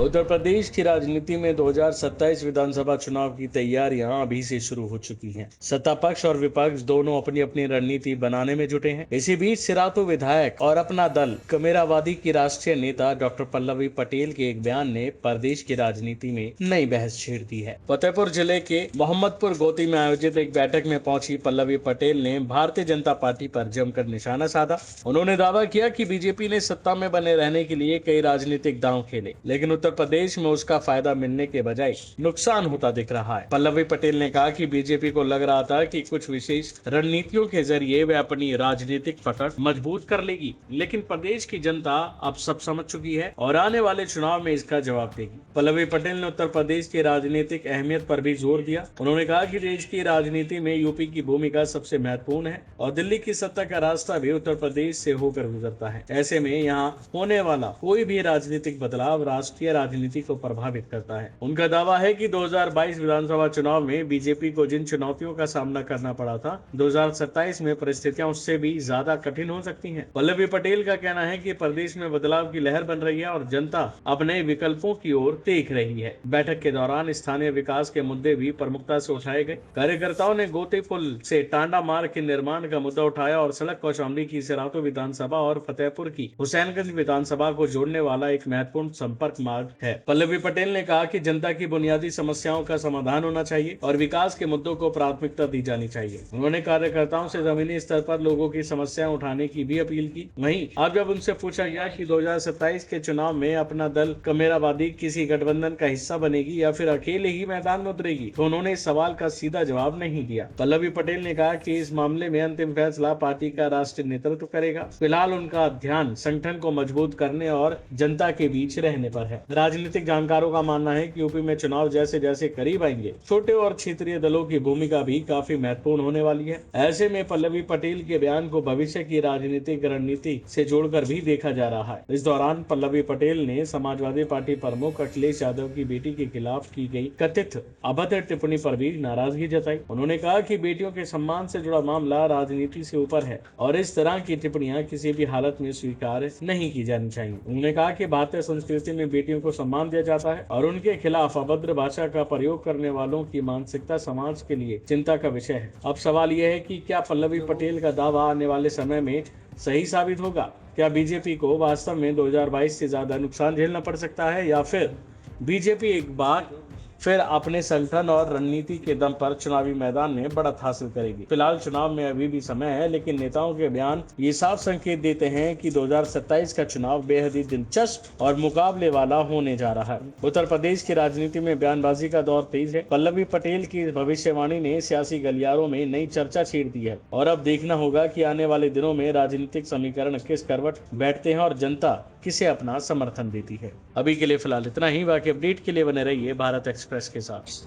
उत्तर प्रदेश की राजनीति में 2027 विधानसभा चुनाव की तैयारियां अभी से शुरू हो चुकी हैं। सत्ता पक्ष और विपक्ष दोनों अपनी अपनी रणनीति बनाने में जुटे हैं। इसी बीच सिरातो विधायक और अपना दल कमेरावादी की राष्ट्रीय नेता डॉक्टर पल्लवी पटेल के एक बयान ने प्रदेश की राजनीति में नई बहस छेड़ दी है। फतेहपुर जिले के मोहम्मदपुर गोती में आयोजित एक बैठक में पहुंची पल्लवी पटेल ने भारतीय जनता पार्टी पर जमकर निशाना साधा। उन्होंने दावा किया कि बीजेपी ने सत्ता में बने रहने के लिए कई राजनीतिक दांव खेले, लेकिन उत्तर प्रदेश में उसका फायदा मिलने के बजाय नुकसान होता दिख रहा है। पल्लवी पटेल ने कहा कि बीजेपी को लग रहा था कि कुछ विशेष रणनीतियों के जरिए वह अपनी राजनीतिक पकड़ मजबूत कर लेगी, लेकिन प्रदेश की जनता अब सब समझ चुकी है और आने वाले चुनाव में इसका जवाब देगी। पल्लवी पटेल ने उत्तर प्रदेश की राजनीतिक अहमियत पर भी जोर दिया। उन्होंने कहा कि देश की राजनीति में यूपी की भूमिका सबसे महत्वपूर्ण है और दिल्ली की सत्ता का रास्ता भी उत्तर प्रदेश से होकर गुजरता है। ऐसे में यहाँ होने वाला कोई भी राजनीतिक बदलाव राष्ट्रीय राजनीति को प्रभावित करता है। उनका दावा है कि 2022 विधानसभा चुनाव में बीजेपी को जिन चुनौतियों का सामना करना पड़ा था, 2027 में परिस्थितियां उससे भी ज्यादा कठिन हो सकती हैं। पल्लवी पटेल का कहना है कि प्रदेश में बदलाव की लहर बन रही है और जनता अपने विकल्पों की ओर देख रही है। बैठक के दौरान स्थानीय विकास के मुद्दे भी प्रमुखता से उठाए गए। कार्यकर्ताओं ने गोते पुल से टांडा मार्ग के निर्माण का मुद्दा उठाया और सड़क कौशाम्बी की सिरातो विधानसभा और फतेहपुर की हुसैनगंज विधानसभा को जोड़ने वाला एक महत्वपूर्ण संपर्क मार्ग है। पल्लवी पटेल ने कहा कि जनता की बुनियादी समस्याओं का समाधान होना चाहिए और विकास के मुद्दों को प्राथमिकता दी जानी चाहिए। उन्होंने कार्यकर्ताओं से जमीनी स्तर पर लोगों की समस्याएं उठाने की भी अपील की। वहीं अब जब उनसे पूछा गया कि 2027 के चुनाव में अपना दल कमेरावादी किसी गठबंधन का हिस्सा बनेगी या फिर अकेले ही मैदान में उतरेगी, तो उन्होंने इस सवाल का सीधा जवाब नहीं दिया। पल्लवी पटेल ने कहा कि इस मामले में अंतिम फैसला पार्टी का राष्ट्रीय नेतृत्व करेगा। फिलहाल उनका ध्यान संगठन को मजबूत करने और जनता के बीच रहने पर है। राजनीतिक जानकारों का मानना है कि यूपी में चुनाव जैसे जैसे करीब आएंगे, छोटे और क्षेत्रीय दलों की भूमिका भी काफी महत्वपूर्ण होने वाली है। ऐसे में पल्लवी पटेल के बयान को भविष्य की राजनीतिक रणनीति से जोड़कर भी देखा जा रहा है। इस दौरान पल्लवी पटेल ने समाजवादी पार्टी प्रमुख अखिलेश यादव की बेटी के खिलाफ की गई कथित अभद्र टिप्पणी पर भी नाराजगी जताई। उन्होंने कहा कि बेटियों के सम्मान से जुड़ा मामला राजनीति से ऊपर है और इस तरह की टिप्पणियां किसी भी हालत में स्वीकार नहीं की जानी चाहिए। उन्होंने कहा कि भारतीय संस्कृति में बेटियों को सम्मान दिया जाता है और उनके खिलाफ अभद्र भाषा का प्रयोग करने वालों की मानसिकता समाज के लिए चिंता का विषय है। अब सवाल यह है कि क्या पल्लवी पटेल का दावा आने वाले समय में सही साबित होगा? क्या बीजेपी को वास्तव में 2022 से ज्यादा नुकसान झेलना पड़ सकता है या फिर बीजेपी एक बार फिर अपने संगठन और रणनीति के दम पर चुनावी मैदान में बढ़त हासिल करेगी? फिलहाल चुनाव में अभी भी समय है, लेकिन नेताओं के बयान ये साफ संकेत देते हैं कि 2027 का चुनाव बेहद ही दिलचस्प और मुकाबले वाला होने जा रहा है। उत्तर प्रदेश की राजनीति में बयानबाजी का दौर तेज है। पल्लवी पटेल की भविष्यवाणी ने सियासी गलियारों में नई चर्चा छेड़ दी है और अब देखना होगा कि आने वाले दिनों में राजनीतिक समीकरण किस करवट बैठते हैं और जनता किसे अपना समर्थन देती है। अभी के लिए फिलहाल इतना ही। बाकी अपडेट के लिए बने रहिए भारत एक्सप्रेस के साथ।